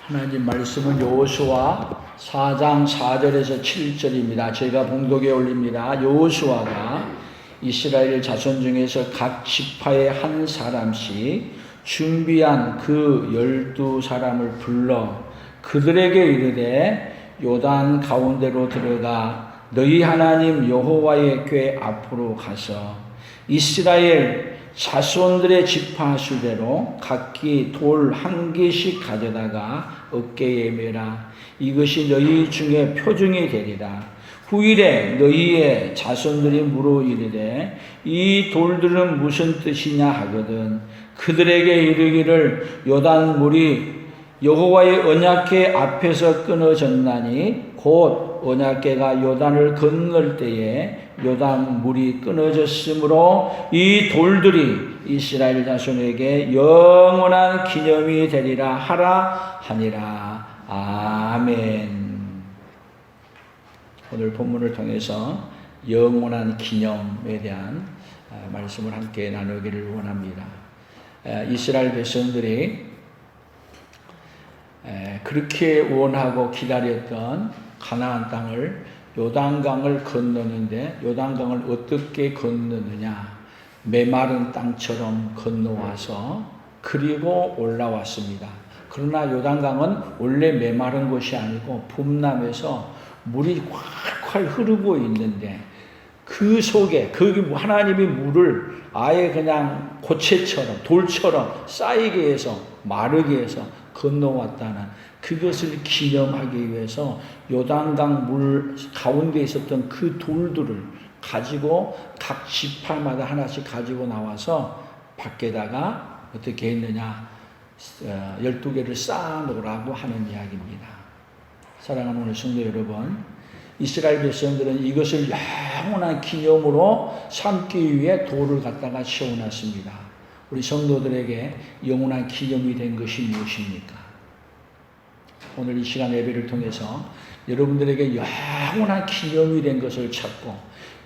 하나님 말씀은 여호수아 4장 4절에서 7절입니다. 제가 봉독에 올립니다. 여호수아가 이스라엘 자손 중에서 각 지파의 한 사람씩 준비한 그 12사람을 불러 그들에게 이르되 요단 가운데로 들어가 너희 하나님 여호와의 궤 앞으로 가서 이스라엘 자손들의 지파 수대로 각기 돌 한 개씩 가져다가 어깨에 매라. 이것이 너희 중에 표징이 되리라. 후일에 너희의 자손들이 물어 이르되 이 돌들은 무슨 뜻이냐 하거든 그들에게 이르기를 요단 물이 여호와의 언약궤 앞에서 끊어졌나니 곧 언약궤가 요단을 건널 때에 요단 물이 끊어졌으므로 이 돌들이 이스라엘 자손에게 영원한 기념이 되리라 하라 하니라. 아멘. 오늘 본문을 통해서 영원한 기념에 대한 말씀을 함께 나누기를 원합니다. 이스라엘 백성들이 그렇게 원하고 기다렸던 가나안 땅을 요단강을 건너는데 요단강을 어떻게 건너느냐? 메마른 땅처럼 건너와서 그리고 올라왔습니다. 그러나 요단강은 원래 메마른 곳이 아니고 봄남에서 물이 콸콸 흐르고 있는데 그 속에 거기 하나님이 물을 아예 그냥 고체처럼 돌처럼 쌓이게 해서 마르게 해서 건너왔다는 그것을 기념하기 위해서 요단강 물 가운데 있었던 그 돌들을 가지고 각 지파마다 하나씩 가지고 나와서 밖에다가 어떻게 했느냐 12개를 쌓아놓으라고 하는 이야기입니다. 사랑하는 오늘 성도 여러분, 이스라엘 백성들은 이것을 영원한 기념으로 삼기 위해 돌을 갖다가 세워놨습니다. 우리 성도들에게 영원한 기념이 된 것이 무엇입니까? 오늘 이 시간 예배를 통해서 여러분들에게 영원한 기념이 된 것을 찾고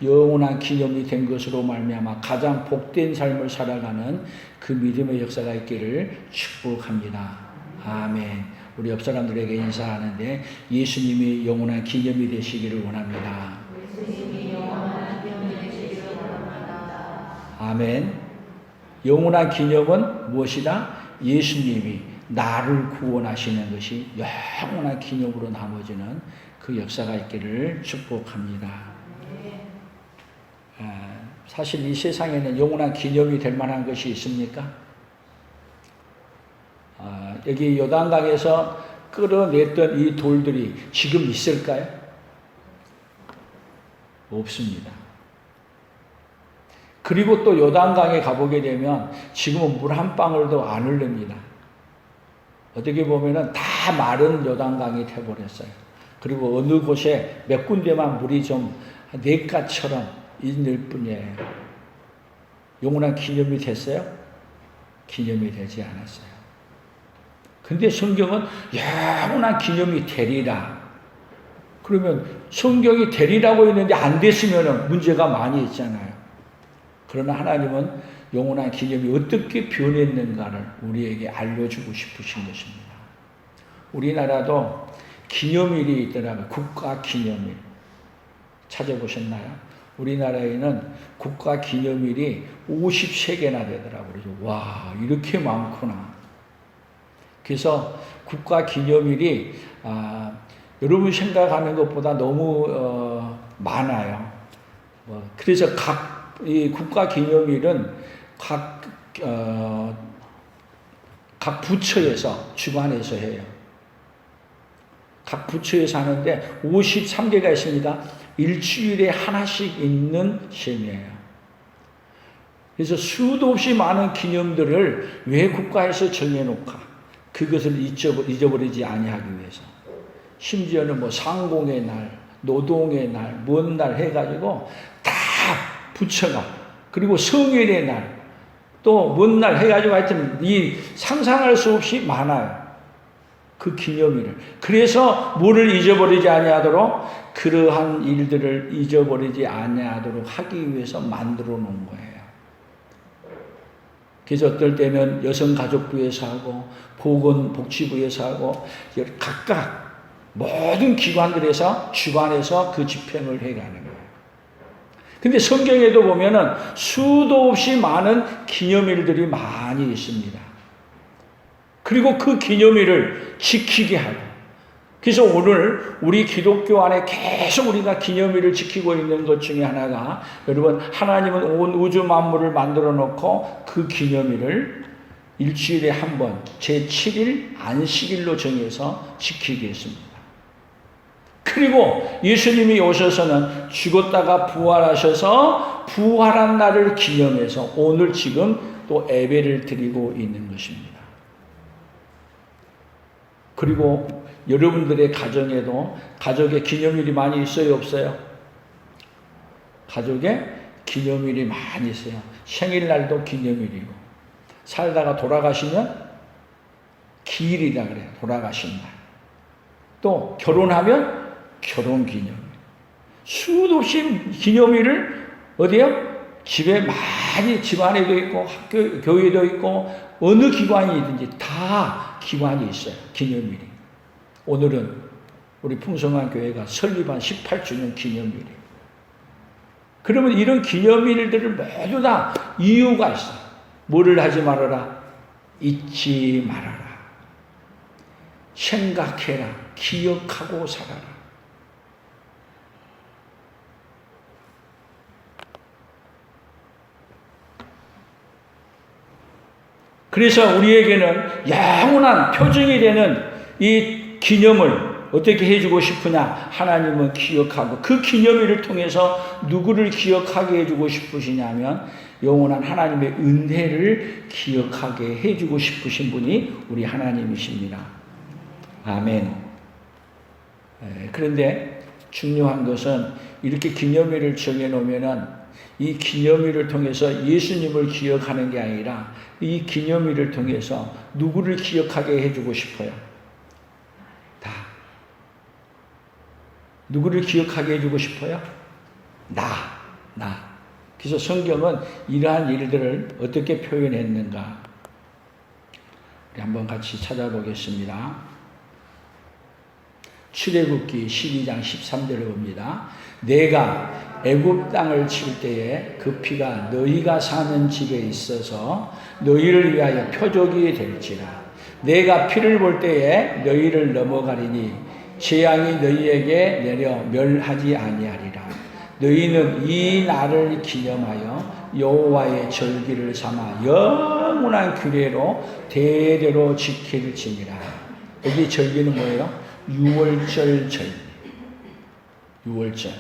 영원한 기념이 된 것으로 말미암아 가장 복된 삶을 살아가는 그 믿음의 역사가 있기를 축복합니다. 아멘. 우리 옆 사람들에게 인사하는데 예수님이 영원한 기념이 되시기를 원합니다. 아멘. 영원한 기념은 무엇이다? 예수님이 나를 구원하시는 것이 영원한 기념으로 남아지는 그 역사가 있기를 축복합니다. 사실 이 세상에는 영원한 기념이 될 만한 것이 있습니까? 여기 요단강에서 끌어냈던 이 돌들이 지금 있을까요? 없습니다. 그리고 또 요단강에 가보게 되면 지금은 물 한 방울도 안 흐릅니다. 어떻게 보면은 다 마른 요단강이 돼버렸어요. 그리고 어느 곳에 몇 군데만 물이 좀 냇가처럼 있을 뿐이에요. 영원한 기념이 됐어요? 기념이 되지 않았어요. 근데 성경은 영원한 기념이 되리라. 그러면 성경이 되리라고 했는데 안 됐으면 문제가 많이 있잖아요. 그러나 하나님은 영원한 기념이 어떻게 변했는가를 우리에게 알려주고 싶으신 것입니다. 우리나라도 기념일이 있더라고요. 국가 기념일. 찾아보셨나요? 우리나라에는 국가 기념일이 53개나 되더라고요. 그래서 와, 이렇게 많구나. 그래서 국가 기념일이 여러분 생각하는 것보다 너무 많아요. 그래서 이 국가 기념일은 각 부처에서 주관해서 해요. 각 부처에서 하는데 53개가 있습니다. 일주일에 하나씩 있는 셈이에요. 그래서 수도 없이 많은 기념들을 왜 국가에서 정해놓을까? 그것을 잊어버리지 아니하기 위해서. 심지어는 뭐 상공의 날, 노동의 날, 뭔 날 해가지고 다 부처가 그리고 성일의 날 또 뭔 날 해가지고 하여튼 이 상상할 수 없이 많아요. 그 기념일을. 그래서 뭐를 잊어버리지 아니하도록 그러한 일들을 잊어버리지 아니하도록 하기 위해서 만들어 놓은 거예요. 그래서 어떨 때는 여성가족부에서 하고 보건복지부에서 하고 각각 모든 기관들에서 주관해서 그 집행을 해가는 거예요. 근데 성경에도 보면은 수도 없이 많은 기념일들이 많이 있습니다. 그리고 그 기념일을 지키게 하고, 그래서 오늘 우리 기독교 안에 계속 우리가 기념일을 지키고 있는 것 중에 하나가, 여러분, 하나님은 온 우주 만물을 만들어 놓고 그 기념일을 일주일에 한 번 제7일 안식일로 정해서 지키게 했습니다. 그리고 예수님이 오셔서는 죽었다가 부활하셔서 부활한 날을 기념해서 오늘 지금 또 예배를 드리고 있는 것입니다. 그리고 여러분들의 가정에도 가족의 기념일이 많이 있어요, 없어요? 가족의 기념일이 많이 있어요. 생일날도 기념일이고, 살다가 돌아가시면 기일이라 그래요. 돌아가신 날. 또 결혼하면 결혼기념일. 수도 없이 기념일을 어디요? 집에 많이, 집안에도 있고 학교, 교회도 있고 어느 기관이든지 다 기관이 있어요. 기념일이. 오늘은 우리 풍성한 교회가 설립한 18주년 기념일이에요. 그러면 이런 기념일들을 모두 다 이유가 있어요. 뭐를 하지 말아라? 잊지 말아라. 생각해라. 기억하고 살아라. 그래서 우리에게는 영원한 표징이 되는 이 기념을 어떻게 해주고 싶으냐? 하나님은 기억하고, 그 기념일을 통해서 누구를 기억하게 해주고 싶으시냐면 영원한 하나님의 은혜를 기억하게 해주고 싶으신 분이 우리 하나님이십니다. 아멘. 그런데 중요한 것은 이렇게 기념일을 정해놓으면은 이 기념일을 통해서 예수님을 기억하는 게 아니라 이 기념일을 통해서 누구를 기억하게 해주고 싶어요? 다. 누구를 기억하게 해주고 싶어요? 나. 그래서 성경은 이러한 일들을 어떻게 표현했는가? 우리 한번 같이 찾아보겠습니다. 출애굽기 12장 13절을 봅니다. 내가 애굽 땅을 칠 때에 그 피가 너희가 사는 집에 있어서 너희를 위하여 표적이 될지라. 내가 피를 볼 때에 너희를 넘어가리니 재앙이 너희에게 내려 멸하지 아니하리라. 너희는 이 날을 기념하여 여호와의 절기를 삼아 영원한 규례로 대대로 지킬지니라. 여기 절기는 뭐예요? 유월절 절기. 유월절.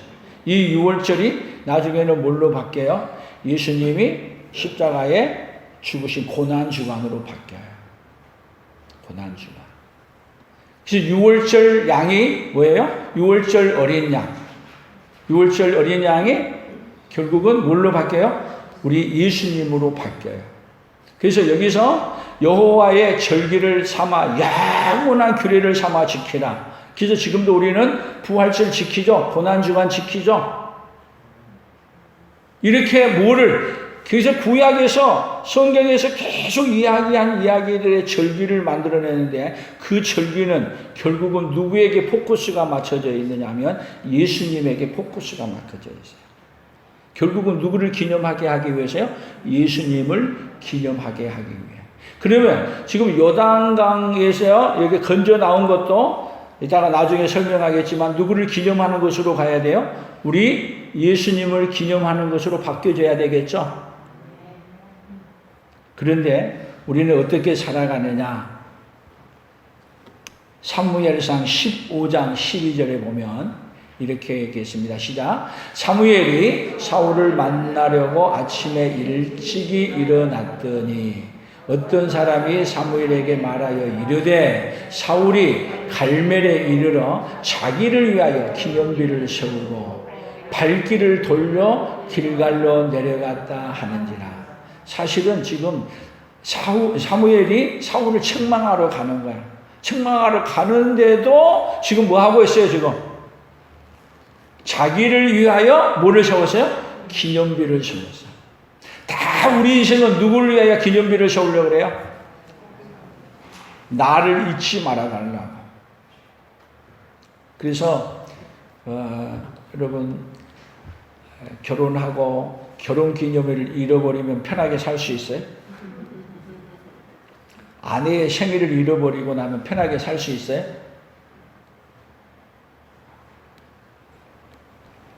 이 유월절이 나중에는 뭘로 바뀌어요? 예수님이 십자가에 죽으신 고난주간으로 바뀌어요. 고난주간. 그래서 유월절 양이 뭐예요? 유월절 어린 양. 유월절 어린 양이 결국은 뭘로 바뀌어요? 우리 예수님으로 바뀌어요. 그래서 여기서 여호와의 절기를 삼아 영원한 규례를 삼아 지키라. 그래서 지금도 우리는 부활절 지키죠. 고난주간 지키죠. 이렇게 그래서 구약에서 성경에서 계속 이야기한 이야기들의 절기를 만들어내는데 그 절기는 결국은 누구에게 포커스가 맞춰져 있느냐 하면 예수님에게 포커스가 맞춰져 있어요. 결국은 누구를 기념하게 하기 위해서요? 예수님을 기념하게 하기 위해. 그러면 지금 요단강에서요, 여기 건져 나온 것도 이따가 나중에 설명하겠지만 누구를 기념하는 것으로 가야 돼요? 우리 예수님을 기념하는 것으로 바뀌어져야 되겠죠? 그런데 우리는 어떻게 살아가느냐? 사무엘상 15장 12절에 보면 이렇게 얘기했습니다. 시작. 사무엘이 사울을 만나려고 아침에 일찍이 일어났더니 어떤 사람이 사무엘에게 말하여 이르되 사울이 갈멜에 이르러 자기를 위하여 기념비를 세우고 발길을 돌려 길갈로 내려갔다 하는지라. 사실은 지금 사무엘이 사울을 책망하러 가는 거야. 책망하러 가는데도 지금 뭐 하고 있어요? 지금 자기를 위하여 뭐를 세웠어요? 기념비를 세웠어요. 다 다 우리 인생은 누구를 위하여 기념비를 세우려고 그래요? 나를 잊지 말아달라고. 그래서 여러분 결혼하고 결혼기념일을 잃어버리면 편하게 살 수 있어요? 아내의 생일을 잃어버리고 나면 편하게 살 수 있어요?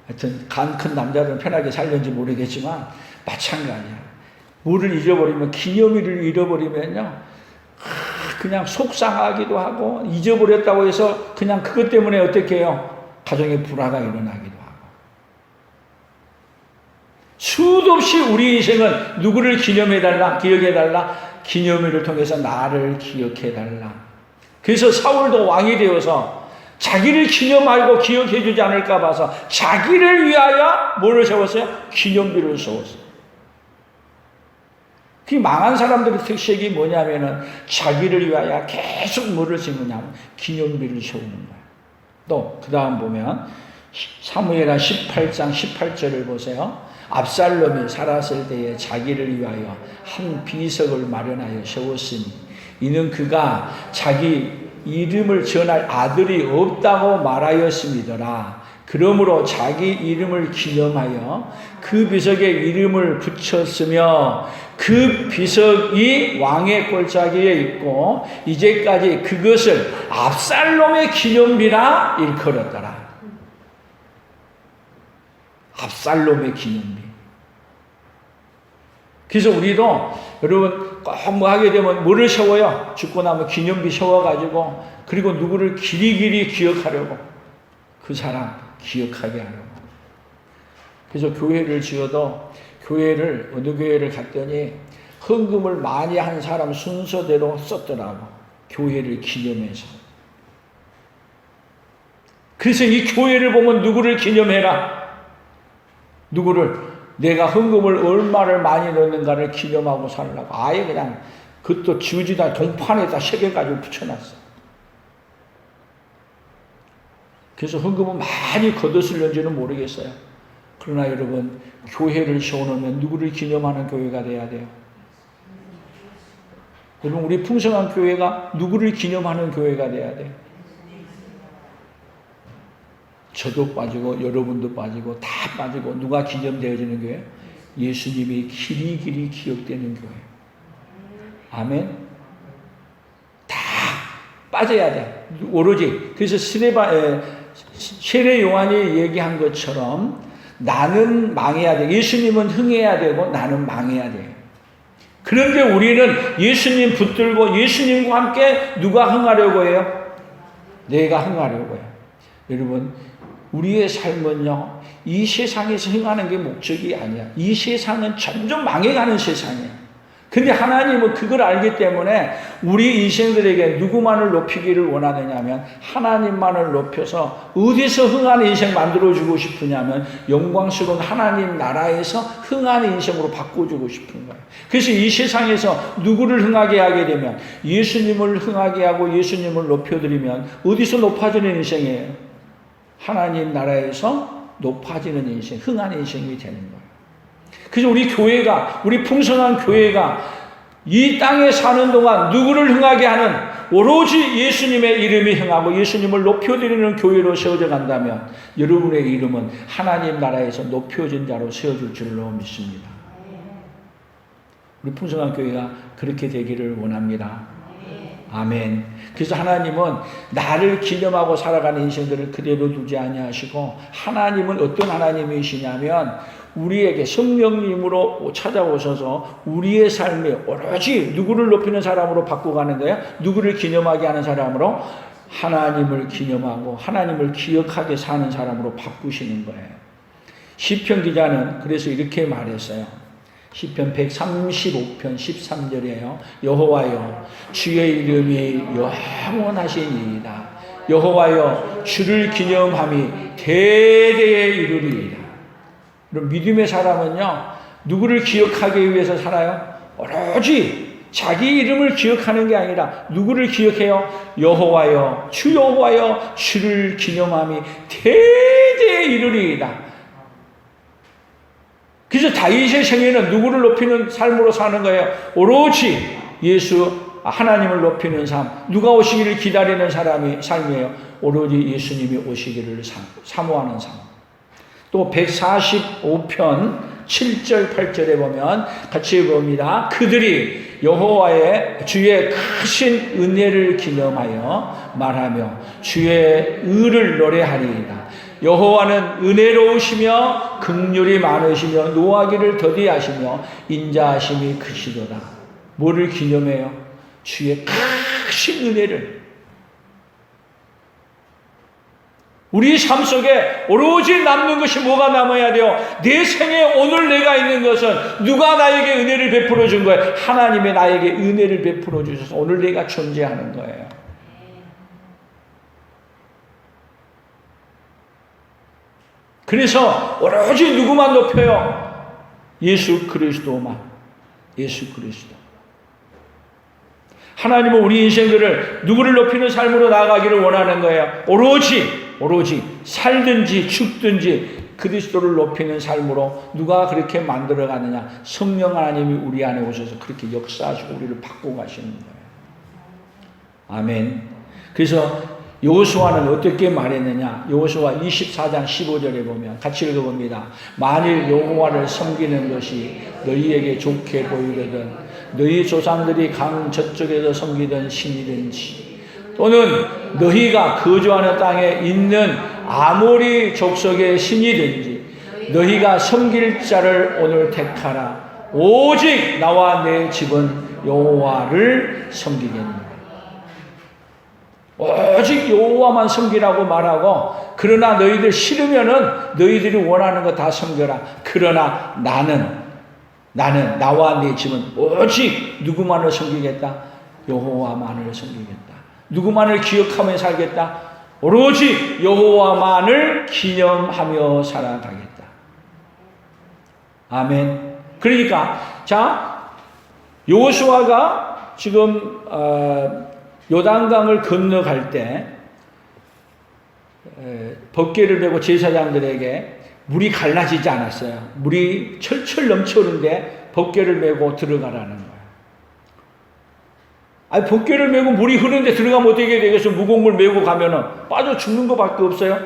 하여튼 간 큰 남자들은 편하게 살는지 모르겠지만 마찬가지야. 뭐를 잃어버리면, 기념일을 잃어버리면요 그냥 속상하기도 하고, 잊어버렸다고 해서 그냥 그것 때문에 어떻게 해요? 가정에 불화가 일어나기도 하고. 수도 없이 우리 인생은 누구를 기념해달라, 기억해달라, 기념일을 통해서 나를 기억해달라. 그래서 사울도 왕이 되어서 자기를 기념하고 기억해주지 않을까 봐서 자기를 위하여 뭐를 세웠어요? 기념비를 세웠어요. 그 망한 사람들의 특색이 뭐냐면은 자기를 위하여 계속 뭐를 세우냐면 기념비를 세우는 거예요. 또 그 다음 보면 사무엘하 18장 18절을 보세요. 압살롬이 살았을 때에 자기를 위하여 한 비석을 마련하여 세웠으니 이는 그가 자기 이름을 전할 아들이 없다고 말하였음이더라. 그러므로 자기 이름을 기념하여 그 비석에 이름을 붙였으며 그 비석이 왕의 골짜기에 있고 이제까지 그것을 압살롬의 기념비라 일컬었더라. 압살롬의 기념비. 그래서 우리도 여러분 꼭 뭐 하게 되면 뭐를 세워요? 죽고 나면 기념비 세워가지고, 그리고 누구를 길이길이 기억하려고, 그 사람 기억하게 하려고. 그래서 교회를 지어도, 교회를 어느 교회를 갔더니 헌금을 많이 한 사람 순서대로 썼더라고. 교회를 기념해서. 그래서 이 교회를 보면 누구를 기념해라. 누구를, 내가 헌금을 얼마를 많이 넣는가를 기념하고 살라고. 아예 그냥 그것도 지우지도 동판에다 새겨가지고 붙여놨어. 그래서 헌금은 많이 걷어쓰는지는 모르겠어요. 그러나 여러분, 교회를 세워놓으면 누구를 기념하는 교회가 돼야 돼요. 여러분, 우리 풍성한 교회가 누구를 기념하는 교회가 돼야 돼요. 저도 빠지고 여러분도 빠지고 다 빠지고 누가 기념되어지는 교회? 예수님이 길이길이 기억되는 교회. 아멘. 다 빠져야 돼. 오로지. 그래서 세례 요한이 얘기한 것처럼 나는 망해야 돼. 예수님은 흥해야 되고 나는 망해야 돼. 그런데 우리는 예수님 붙들고 예수님과 함께 누가 흥하려고 해요? 내가 흥하려고 해요. 여러분, 우리의 삶은요, 이 세상에서 행하는 게 목적이 아니야. 이 세상은 점점 망해가는 세상이야. 근데 하나님은 그걸 알기 때문에 우리 인생들에게 누구만을 높이기를 원하느냐면 하나님만을 높여서 어디서 흥하는 인생 만들어주고 싶으냐면 영광스러운 하나님 나라에서 흥하는 인생으로 바꿔주고 싶은 거예요. 그래서 이 세상에서 누구를 흥하게 하게 되면 예수님을 흥하게 하고 예수님을 높여드리면 어디서 높아지는 인생이에요? 하나님 나라에서 높아지는 인생, 흥하는 인생이 되는 거예요. 그래서 우리 교회가, 우리 풍성한 교회가 이 땅에 사는 동안 누구를 흥하게 하는 오로지 예수님의 이름이 흥하고 예수님을 높여드리는 교회로 세워져 간다면 여러분의 이름은 하나님 나라에서 높여진 자로 세워질 줄로 믿습니다. 우리 풍성한 교회가 그렇게 되기를 원합니다. 아멘. 그래서 하나님은 나를 기념하고 살아가는 인생들을 그대로 두지 아니하시고 하나님은 어떤 하나님이시냐면 우리에게 성령님으로 찾아오셔서 우리의 삶에 오로지 누구를 높이는 사람으로 바꿔가는 거예요. 누구를 기념하게 하는 사람으로 하나님을 기념하고 하나님을 기억하게 사는 사람으로 바꾸시는 거예요. 시편 기자는 그래서 이렇게 말했어요. 시편 135편 13절이에요. 여호와여 주의 이름이 영원하시니이다. 여호와여 주를 기념함이 대대에 이르리이다. 그럼 믿음의 사람은요, 누구를 기억하기 위해서 살아요? 오로지 자기 이름을 기억하는 게 아니라 누구를 기억해요? 여호와여, 주 여호와여 주를 기념함이 대대에 이르리이다. 그래서 다윗의 생애는 누구를 높이는 삶으로 사는 거예요? 오로지 하나님을 높이는 삶, 누가 오시기를 기다리는 삶이에요. 오로지 예수님이 오시기를 사모하는 삶. 또 145편 7절 8절에 보면 같이 봅니다. 그들이 여호와의 주의 크신 은혜를 기념하여 말하며 주의 의를 노래하리이다. 여호와는 은혜로우시며 긍휼이 많으시며 노하기를 더디하시며 인자하심이 크시도다. 뭐를 기념해요? 주의 크신 은혜를. 우리 삶 속에 오로지 남는 것이 뭐가 남아야 돼요? 내 생에 오늘 내가 있는 것은 누가 나에게 은혜를 베풀어 준 거예요? 하나님의 나에게 은혜를 베풀어 주셔서 오늘 내가 존재하는 거예요. 그래서 오로지 누구만 높여요? 예수 그리스도만. 예수 그리스도. 하나님은 우리 인생들을 누구를 높이는 삶으로 나아가기를 원하는 거예요. 오로지 살든지 죽든지 그리스도를 높이는 삶으로 누가 그렇게 만들어 가느냐? 성령 하나님이 우리 안에 오셔서 그렇게 역사하시고 우리를 바꾸고 가시는 거예요. 아멘. 그래서 여호수아는 어떻게 말했느냐? 여호수아 24장 15절에 보면 같이 읽어봅니다. 만일 여호와를 섬기는 것이 너희에게 좋게 보이거든 너희 조상들이 강 저쪽에서 섬기던 신이든지 또는 너희가 거주하는 땅에 있는 아모리 족속의 신이든지 너희가 섬길 자를 오늘 택하라. 오직 나와 내 집은 여호와를 섬기겠노라. 오직 여호와만 섬기라고 말하고 그러나 너희들 싫으면은 너희들이 원하는 거 다 섬겨라. 그러나 나는 나와 내 집은 오직 누구만을 섬기겠다? 여호와만을 섬기겠다. 누구만을 기억하며 살겠다? 오로지 여호와만을 기념하며 살아가겠다. 아멘. 그러니까 자 여호수아가 지금 요단강을 건너갈 때 법궤를 메고 제사장들에게 물이 갈라지지 않았어요. 물이 철철 넘쳐오는데 법궤를 메고 들어가라는 거예요. 아니 법궤를 메고 물이 흐르는데 들어가면 어떻게 되겠어요? 무거운 물 메고 가면은 빠져 죽는 것밖에 없어요.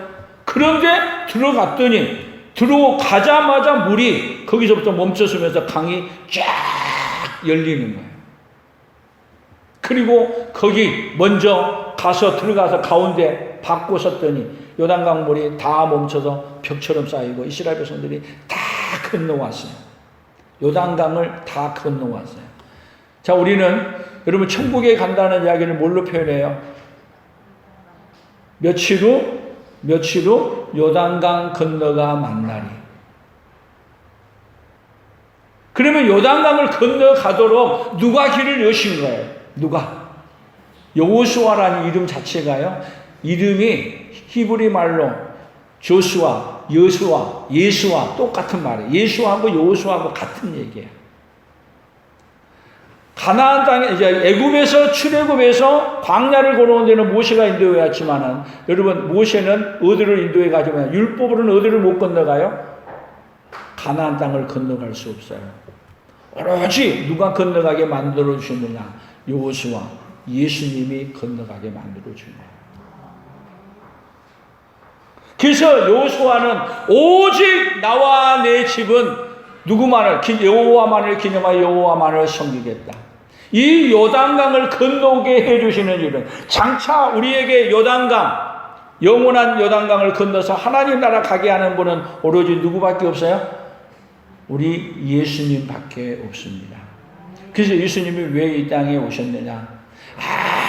그런데 들어갔더니 들어가자마자 물이 거기서부터 멈춰서면서 강이 쫙 열리는 거예요. 그리고 거기 먼저 들어가서 가운데 받고 섰더니 요단강 물이 다 멈춰서 벽처럼 쌓이고 이스라엘 백성들이 다 건너왔어요. 요단강을 다 건너왔어요. 자, 우리는 여러분 천국에 간다는 이야기를 뭘로 표현해요? 며칠 후 요단강 건너가 만나리. 그러면 요단강을 건너가도록 누가 길을 여신 거예요? 누가? 여호수아라는 이름 자체가요. 이름이 히브리 말로 조수아, 여수아, 예수아 똑같은 말이에요. 예수하고 여호수아하고 같은 얘기예요. 가나안 땅에 이제 애굽에서 출애굽에서 광야를 걸어온 데는 모세가 인도해 왔지만은 여러분 모세는 어디를 인도해 가지만 율법으로는 어디를 못 건너가요? 가나안 땅을 건너갈 수 없어요. 오로지 누가 건너가게 만들어 주셨느냐? 여호수아, 예수님이 건너가게 만들어 준 거예요. 그래서 여호수아는 오직 나와 내 집은 누구만을 여호와만을 기념하여 여호와만을 섬기겠다. 이 요단강을 건너게 해주시는 일은 장차 우리에게 요단강 영원한 요단강을 건너서 하나님 나라 가게 하는 분은 오로지 누구밖에 없어요? 우리 예수님밖에 없습니다. 그래서 예수님이 왜 이 땅에 오셨느냐?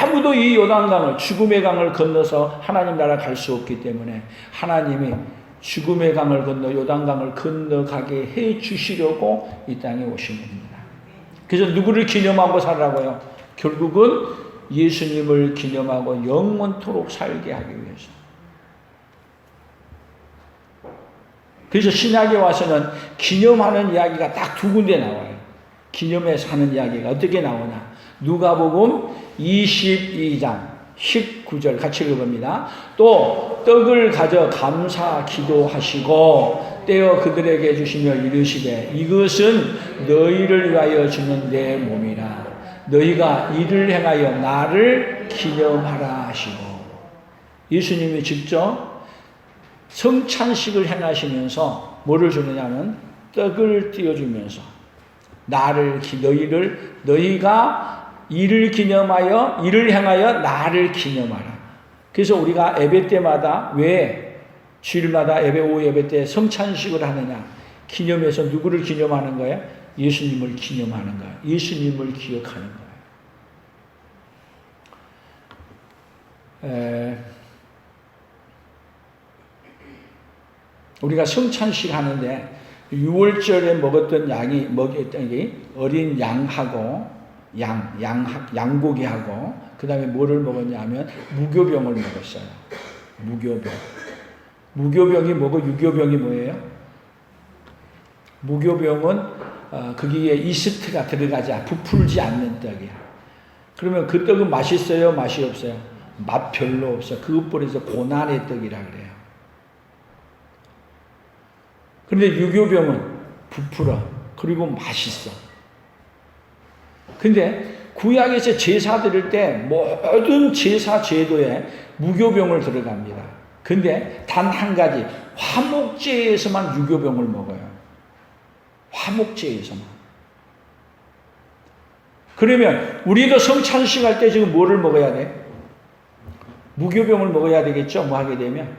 아무도 이 요단강을 죽음의 강을 건너서 하나님 나라 갈 수 없기 때문에 하나님이 죽음의 강을 건너 요단강을 건너가게 해 주시려고 이 땅에 오신 겁니다. 그래서 누구를 기념하고 살라고요? 결국은 예수님을 기념하고 영원토록 살게 하기 위해서. 그래서 신약에 와서는 기념하는 이야기가 딱 두 군데 나와요. 기념해서 하는 이야기가 어떻게 나오냐? 누가복음 22장 19절 같이 읽어봅니다. 또 떡을 가져 감사 기도하시고 떼어 그들에게 주시며 이르시되 이것은 너희를 위하여 주는 내 몸이라. 너희가 이를 행하여 나를 기념하라 하시고, 예수님이 직접 성찬식을 행하시면서 뭐를 주느냐면 떡을 띄워주면서 너희가 이를 기념하여 이를 행하여 나를 기념하라. 그래서 우리가 예배 때마다 왜 주일마다 예배 오후 예배 때 성찬식을 하느냐? 기념해서 누구를 기념하는 거예요? 예수님을 기념하는 거예요. 예수님을 기억하는 거예요. 우리가 성찬식 하는데 6월절에 먹었던 어린 양하고 양고기하고 그 다음에 뭐를 먹었냐면 무교병을 먹었어요. 무교병이 뭐고 유교병이 뭐예요? 무교병은 거기에 이스트가 들어가지 부풀지 않는 떡이야. 그러면 그 떡은 맛있어요? 맛이 없어요? 맛 별로 없어. 그것 버려서 고난의 떡이라 그래요. 그런데 유교병은 부풀어. 그리고 맛있어. 근데 구약에서 제사 드릴 때 모든 제사 제도에 무교병을 들어갑니다. 근데 단 한 가지, 화목제에서만 유교병을 먹어요. 화목제에서만. 그러면 우리도 성찬식 할 때 지금 뭐를 먹어야 돼? 무교병을 먹어야 되겠죠? 뭐 하게 되면.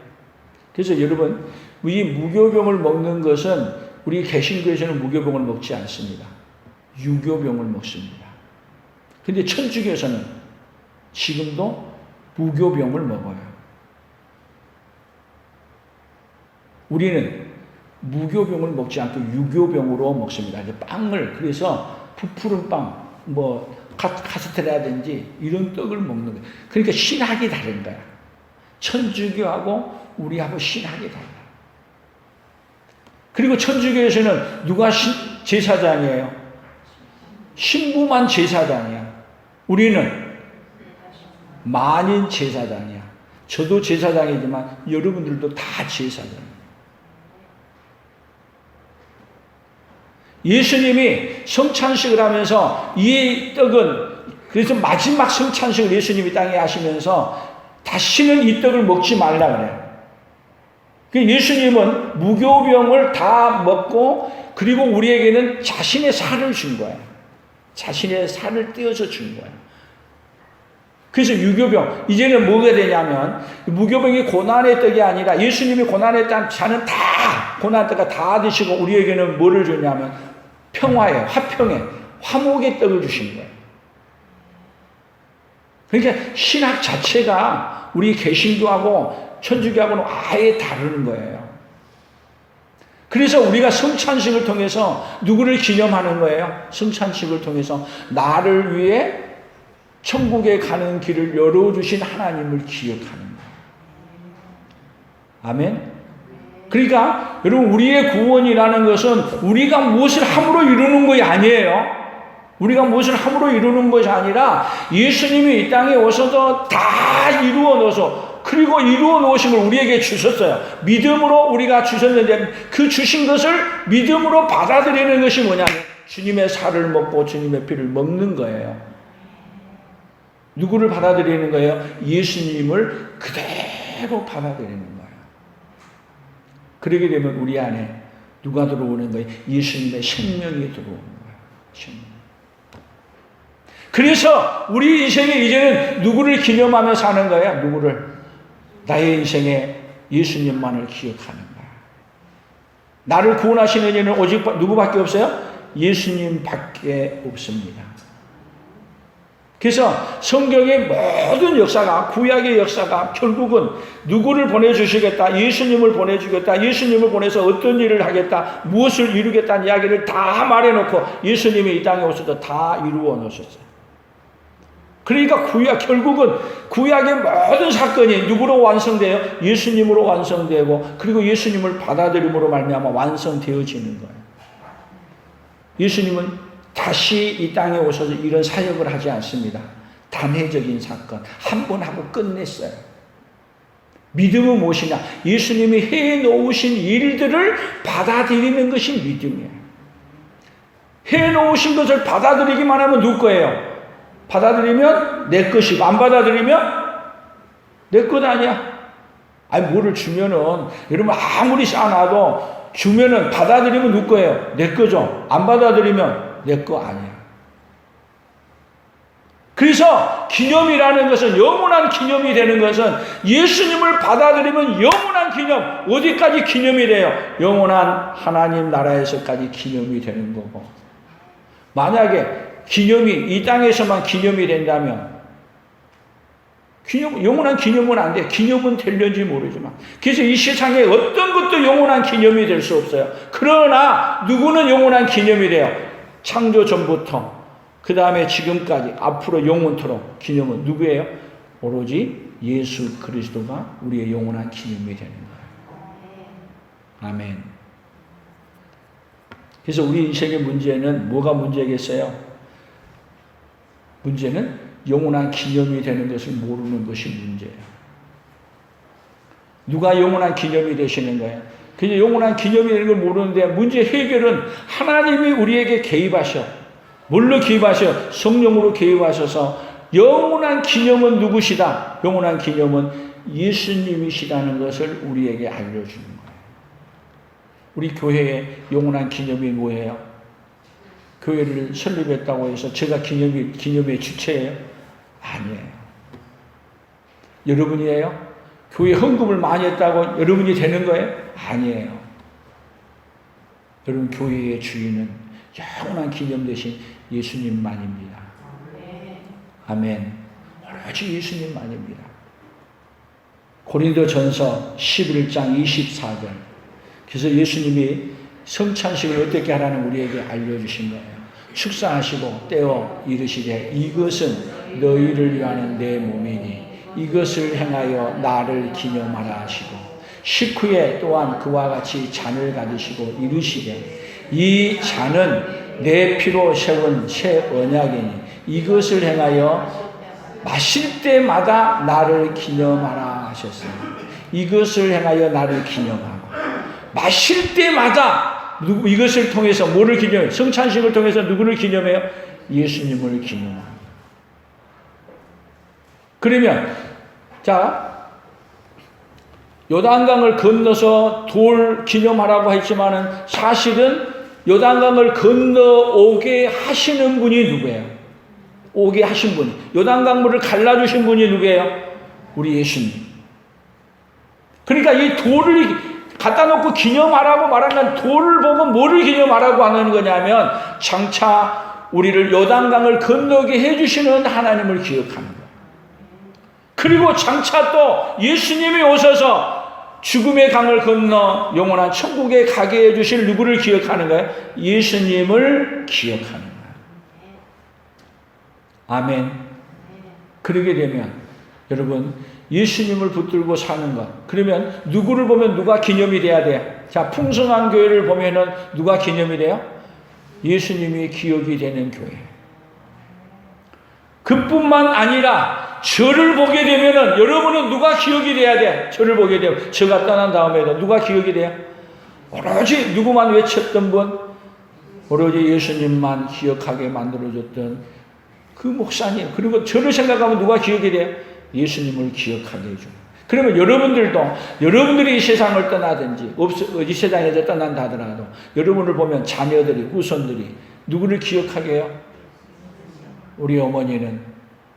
그래서 여러분, 이 무교병을 먹는 것은 우리 개신교에서는 무교병을 먹지 않습니다. 유교병을 먹습니다. 근데 천주교에서는 지금도 무교병을 먹어요. 우리는 무교병을 먹지 않고 유교병으로 먹습니다. 빵을, 그래서 부푸른 빵, 카스테라든지 이런 떡을 먹는 거예요. 그러니까 신학이 다른 거야. 천주교하고 우리하고 신학이 달라. 그리고 천주교에서는 누가 제사장이에요? 신부만 제사장이야. 우리는 만인 제사장이야. 저도 제사장이지만 여러분들도 다 제사장이에요. 예수님이 성찬식을 하면서 이 떡은, 그래서 마지막 성찬식을 예수님이 땅에 하시면서 다시는 이 떡을 먹지 말라 그래요. 예수님은 무교병을 다 먹고, 그리고 우리에게는 자신의 살을 준 거예요. 자신의 살을 떼어서 준 거예요. 그래서 유교병, 이제는 뭐가 되냐면, 무교병이 고난의 떡이 아니라 예수님이 고난의 떡, 자는 다 고난의 떡을 다 드시고 우리에게는 뭐를 줬냐면 평화의, 화평의, 화목의 떡을 주신 거예요. 그러니까 신학 자체가 우리 개신교하고 천주교하고는 아예 다르는 거예요. 그래서 우리가 성찬식을 통해서 누구를 기념하는 거예요? 성찬식을 통해서 나를 위해 천국에 가는 길을 열어주신 하나님을 기억하는 거예요. 아멘? 그러니까 여러분, 우리의 구원이라는 것은 우리가 무엇을 함으로 이루는 것이 아니에요. 우리가 무엇을 함으로 이루는 것이 아니라 예수님이 이 땅에 오셔서 다 이루어 놓아서, 그리고 이루어 놓으심을 우리에게 주셨어요. 믿음으로 우리가 주셨는데 그 주신 것을 믿음으로 받아들이는 것이 뭐냐면 주님의 살을 먹고 주님의 피를 먹는 거예요. 누구를 받아들이는 거예요? 예수님을 그대로 받아들이는 거예요. 그러게 되면 우리 안에 누가 들어오는 거예요? 예수님의 생명이 들어오는 거예요. 생명. 그래서 우리 인생에 이제는 누구를 기념하며 사는 거야? 누구를? 나의 인생에 예수님만을 기억하는 거야. 나를 구원하시는 이는 오직 누구밖에 없어요? 예수님밖에 없습니다. 그래서 성경의 모든 역사가, 구약의 역사가 결국은 누구를 보내주시겠다, 예수님을 보내주겠다, 예수님을 보내서 어떤 일을 하겠다, 무엇을 이루겠다는 이야기를 다 말해놓고 예수님이 이 땅에 오셔서 다 이루어 놓으셨어요. 그러니까 결국은 구약의 모든 사건이 누구로 완성돼요? 예수님으로 완성되고, 그리고 예수님을 받아들임으로 말미암아 완성되어지는 거예요. 예수님은 다시 이 땅에 오셔서 이런 사역을 하지 않습니다. 단회적인 사건 한 번 하고 끝냈어요. 믿음은 무엇이냐? 예수님이 해놓으신 일들을 받아들이는 것이 믿음이에요. 해놓으신 것을 받아들이기만 하면 누구 거예요? 받아들이면 내 것이고 안 받아들이면 내 것 아니야. 아니 뭐를 주면은 여러분 아무리 쌓아놔도 주면은 받아들이면 누구 거예요? 내 거죠. 안 받아들이면 내 거 아니야. 그래서 기념이라는 것은 영원한 기념이 되는 것은 예수님을 받아들이면 영원한 기념. 어디까지 기념이 돼요? 영원한 하나님 나라에서까지 기념이 되는 거고. 만약에 기념이 이 땅에서만 기념이 된다면 영원한 기념은 안 돼. 기념은 될는지 모르지만. 그래서 이 세상에 어떤 것도 영원한 기념이 될 수 없어요. 그러나 누구는 영원한 기념이 돼요. 창조 전부터 그 다음에 지금까지 앞으로 영원토록 기념은 누구예요? 오로지 예수 그리스도가 우리의 영원한 기념이 되는 거예요. 아멘. 그래서 우리 인생의 문제는 뭐가 문제겠어요? 문제는 영원한 기념이 되는 것을 모르는 것이 문제예요. 누가 영원한 기념이 되시는 거예요? 그냥 영원한 기념이 되는 걸 모르는데 문제 해결은 하나님이 우리에게 개입하셔. 뭘로 개입하셔? 성령으로 개입하셔서 영원한 기념은 누구시다? 영원한 기념은 예수님이시다는 것을 우리에게 알려주는 거예요. 우리 교회의 영원한 기념이 뭐예요? 교회를 설립했다고 해서 제가 기념의 주체예요? 아니에요. 여러분이에요? 교회 헌금을 많이 했다고 여러분이 되는 거예요? 아니에요. 여러분 교회의 주인은 영원한 기념 대신 예수님만입니다. 아멘. 오로지 예수님만입니다. 고린도전서 11장 24절. 그래서 예수님이 성찬식을 어떻게 하라는 우리에게 알려주신 거예요. 축사하시고 떼어 이르시되 이것은 너희를 위하는 내 몸이니 이것을 행하여 나를 기념하라 하시고 식후에 또한 그와 같이 잔을 가지시고 이르시되 이 잔은 내 피로 세운 새 언약이니 이것을 행하여 마실 때마다 나를 기념하라 하셨습니다. 이것을 행하여 나를 기념하고 마실 때마다 이것을 통해서 뭐를 기념해요? 성찬식을 통해서 누구를 기념해요? 예수님을 기념합니다. 그러면 자 요단강을 건너서 돌 기념하라고 했지만은 사실은 요단강을 건너오게 하시는 분이 누구예요? 오게 하신 분이 요단강물을 갈라주신 분이 누구예요? 우리 예수님. 그러니까 이 돌을 갖다 놓고 기념하라고 말한 건 돌을 보고 뭐를 기념하라고 하는 거냐면 장차 우리를 요단강을 건너게 해주시는 하나님을 기억하는 거예요. 그리고 장차 또 예수님이 오셔서 죽음의 강을 건너 영원한 천국에 가게 해주실 누구를 기억하는 거예요? 예수님을 기억하는 거예요. 아멘. 그러게 되면 여러분 예수님을 붙들고 사는 것. 그러면 누구를 보면 누가 기념이 돼야 돼? 자, 풍성한 교회를 보면은 누가 기념이 돼요? 예수님이 기억이 되는 교회. 그뿐만 아니라 저를 보게 되면은 여러분은 누가 기억이 돼야 돼? 저를 보게 되면 저가 떠난 다음에도 누가 기억이 돼요? 오로지 누구만 외쳤던 분? 오로지 예수님만 기억하게 만들어줬던 그 목사님. 그리고 저를 생각하면 누가 기억이 돼요? 예수님을 기억하게 해줍니다. 그러면 여러분들도 여러분들이 이 세상을 떠나든지 이 세상에서 떠난다 하더라도 여러분을 보면 자녀들이 후손들이 누구를 기억하게 해요? 우리 어머니는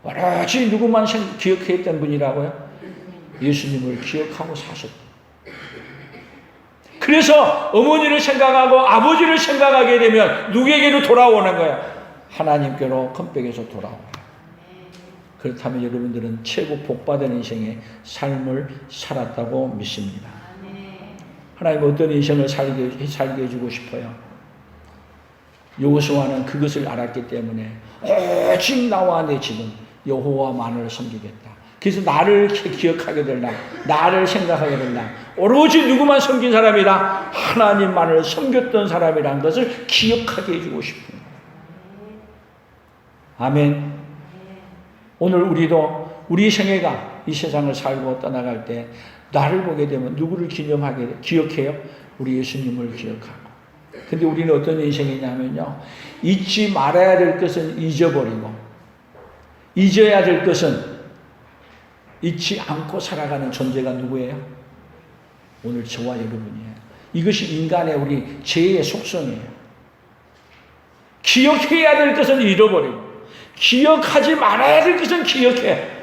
오로지 누구만 기억했던 분이라고요? 예수님을 기억하고 사셨다. 그래서 어머니를 생각하고 아버지를 생각하게 되면 누구에게로 돌아오는 거예요? 하나님께로 컴백에서 돌아오는 거예요. 그렇다면 여러분들은 최고 복받은 인생의 삶을 살았다고 믿습니다. 하나님 어떤 인생을 살게 해주고 싶어요? 여호수아는 그것을 알았기 때문에 오직 나와 내 집은 여호와만을 섬기겠다. 그래서 나를 기억하게 될라, 나를 생각하게 될라, 오로지 누구만 섬긴 사람이다, 하나님만을 섬겼던 사람이라는 것을 기억하게 해주고 싶은 거예요. 아멘. 오늘 우리도 우리 생애가 이 세상을 살고 떠나갈 때 나를 보게 되면 누구를 기억해요? 우리 예수님을 기억하고. 근데 우리는 어떤 인생이냐면요, 잊지 말아야 될 것은 잊어버리고, 잊어야 될 것은 잊지 않고 살아가는 존재가 누구예요? 오늘 저와 여러분이에요. 이것이 인간의 우리 죄의 속성이에요. 기억해야 될 것은 잃어버리고, 기억하지 말아야 될 것은 기억해.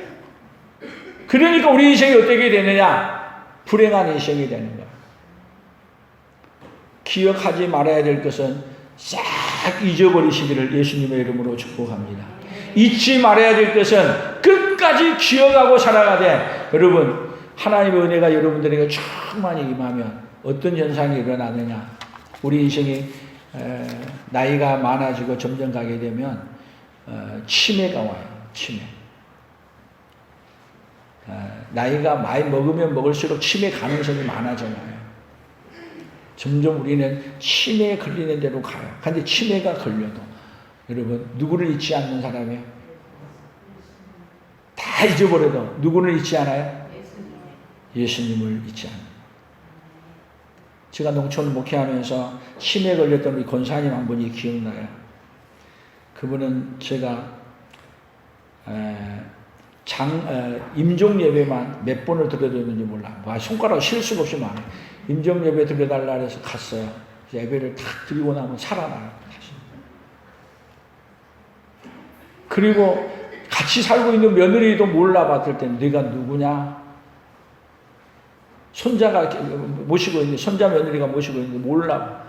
그러니까 우리 인생이 어떻게 되느냐? 불행한 인생이 되는 거야. 기억하지 말아야 될 것은 싹 잊어버리시기를 예수님의 이름으로 축복합니다. 잊지 말아야 될 것은 끝까지 기억하고 살아가되, 여러분, 하나님의 은혜가 여러분들에게 충만히 임하면 어떤 현상이 일어나느냐? 우리 인생이 나이가 많아지고 점점 가게 되면 치매가 와요. 치매. 나이가 많이 먹으면 먹을수록 치매 가능성이 많아져요. 점점 우리는 치매에 걸리는 대로 가요. 근데 치매가 걸려도 여러분, 누구를 잊지 않는 사람이에요? 다 잊어버려도 누구를 잊지 않아요? 예수님을 잊지 않아요. 제가 농촌 목회하면서 치매에 걸렸던 우리 권사님 한 분이 기억나요. 그분은 제가 임종 예배만 몇 번을 드려줬는지 몰라. 손가락 실 수가 없이 많아요. 임종 예배 드려달라 해서 갔어요. 예배를 탁 드리고 나면 살아나요. 그리고 같이 살고 있는 며느리도 몰라봤을 때 네가 누구냐? 손자가 모시고 있는데, 손자 며느리가 모시고 있는데 몰라.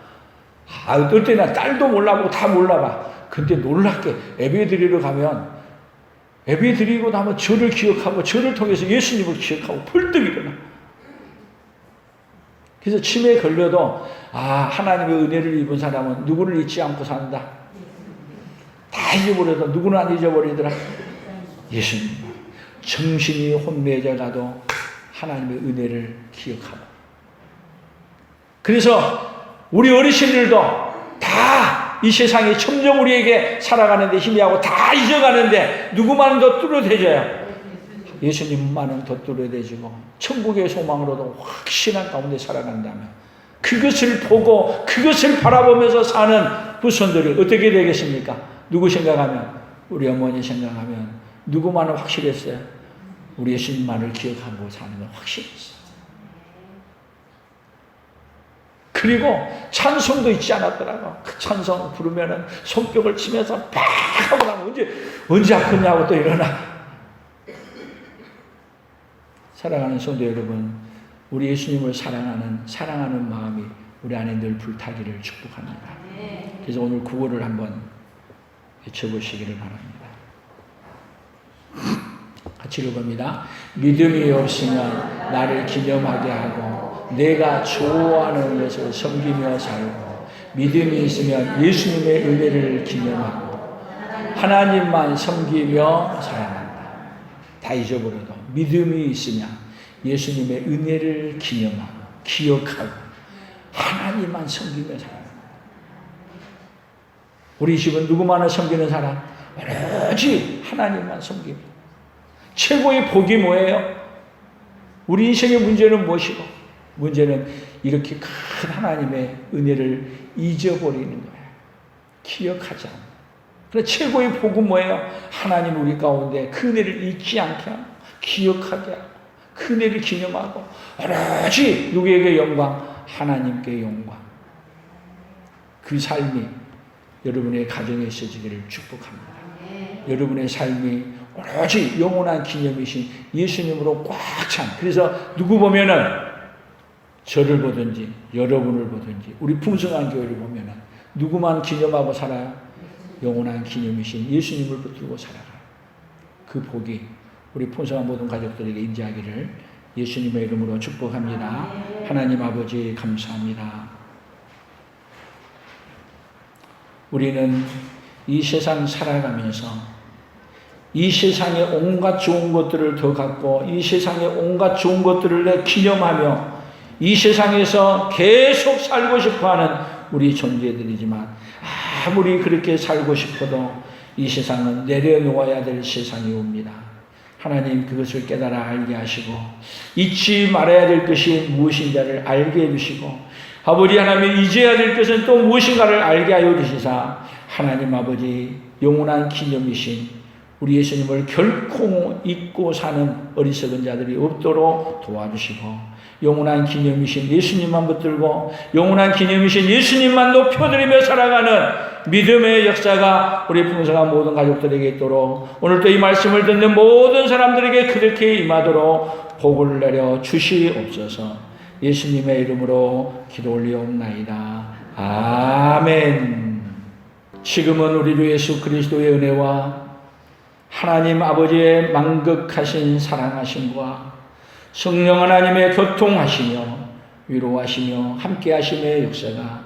어떨 때는 딸도 몰라보고 다 몰라봐. 근데 놀랍게 예배 드리러 가면, 예배 드리고 나면 저를 기억하고, 저를 통해서 예수님을 기억하고 펄떡 일어나. 그래서 치매에 걸려도 하나님의 은혜를 입은 사람은 누구를 잊지 않고 산다. 다 잊어버려도 누구는 안 잊어버리더라? 예수님. 정신이 혼미해져 가도 하나님의 은혜를 기억하고. 그래서 우리 어르신들도 다 이 세상이 점점 우리에게 살아가는데 희미하고 다 잊어가는데 누구만은 더 뚜렷해져요? 예수님만은 더 뚜렷해지고 천국의 소망으로도 확신한 가운데 살아간다면, 그것을 보고 그것을 바라보면서 사는 후손들이 어떻게 되겠습니까? 누구 생각하면? 우리 어머니 생각하면 누구만은 확실했어요? 우리 예수님만을 기억하고 사는 건 확실했어요. 그리고 찬송도 잊지 않았더라고. 그 찬송 부르면은 손뼉을 치면서 팍 하고 나면 언제 아프냐고 또 일어나. 사랑하는 성도 여러분, 우리 예수님을 사랑하는 마음이 우리 안에 늘 불타기를 축복합니다. 그래서 오늘 구호를 한번 외쳐보시기를 바랍니다. 같이 읽어봅니다. 믿음이 없으면 나를 기념하게 하고 내가 좋아하는 것을 섬기며 살고, 믿음이 있으면 예수님의 은혜를 기념하고 하나님만 섬기며 살아간다. 다 잊어버려도 믿음이 있으면 예수님의 은혜를 기념하고 기억하고 하나님만 섬기며 살아간다. 우리 집은 누구만을 섬기는 사람? 오로지 하나님만 섬기고. 최고의 복이 뭐예요? 우리 인생의 문제는 무엇이고? 문제는 이렇게 큰 하나님의 은혜를 잊어버리는 거예요. 기억하지 않는. 그래서 최고의 복은 뭐예요? 하나님 우리 가운데 그 은혜를 잊지 않게 하고 기억하게 하고 그 은혜를 기념하고 오로지 누구에게 영광? 하나님께 영광. 그 삶이 여러분의 가정에 있어지기를 축복합니다. 여러분의 삶이 오로지 영원한 기념이신 예수님으로 꽉 찬. 그래서 누구 보면은 저를 보든지 여러분을 보든지 우리 풍성한 교회를 보면은 누구만 기념하고 살아요? 영원한 기념이신 예수님을 붙들고 살아가요. 그 복이 우리 풍성한 모든 가족들에게 임재하기를 예수님의 이름으로 축복합니다. 하나님 아버지 감사합니다. 우리는 이 세상 살아가면서 이 세상의 온갖 좋은 것들을 더 갖고 이 세상의 온갖 좋은 것들을 기념하며 이 세상에서 계속 살고 싶어하는 우리 존재들이지만, 아무리 그렇게 살고 싶어도 이 세상은 내려놓아야 될 세상이 옵니다. 하나님 그것을 깨달아 알게 하시고 잊지 말아야 될 것이 무엇인가를 알게 해주시고 아버지 하나님 잊어야 될 것은 또 무엇인가를 알게 하여 주시사 하나님 아버지 영원한 기념이신 우리 예수님을 결코 잊고 사는 어리석은 자들이 없도록 도와주시고 영원한 기념이신 예수님만 붙들고 영원한 기념이신 예수님만 높여드리며 살아가는 믿음의 역사가 우리 풍성한 모든 가족들에게 있도록 오늘도 이 말씀을 듣는 모든 사람들에게 그렇게 임하도록 복을 내려 주시옵소서. 예수님의 이름으로 기도 올리옵나이다. 아멘. 지금은 우리 주 예수 그리스도의 은혜와 하나님 아버지의 만극하신 사랑하심과 성령 하나님의 교통하시며 위로하시며 함께하심의 역사가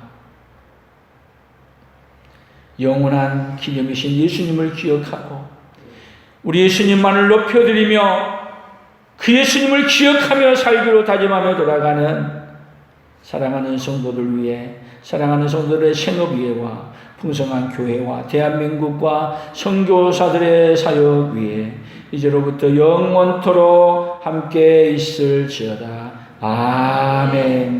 영원한 기념이신 예수님을 기억하고 우리 예수님만을 높여드리며 그 예수님을 기억하며 살기로 다짐하며 돌아가는 사랑하는 성도들 위해 사랑하는 성도들의 생업위해와 풍성한 교회와 대한민국과 선교사들의 사역 위해 이제로부터 영원토록 함께 있을지어다. 아멘.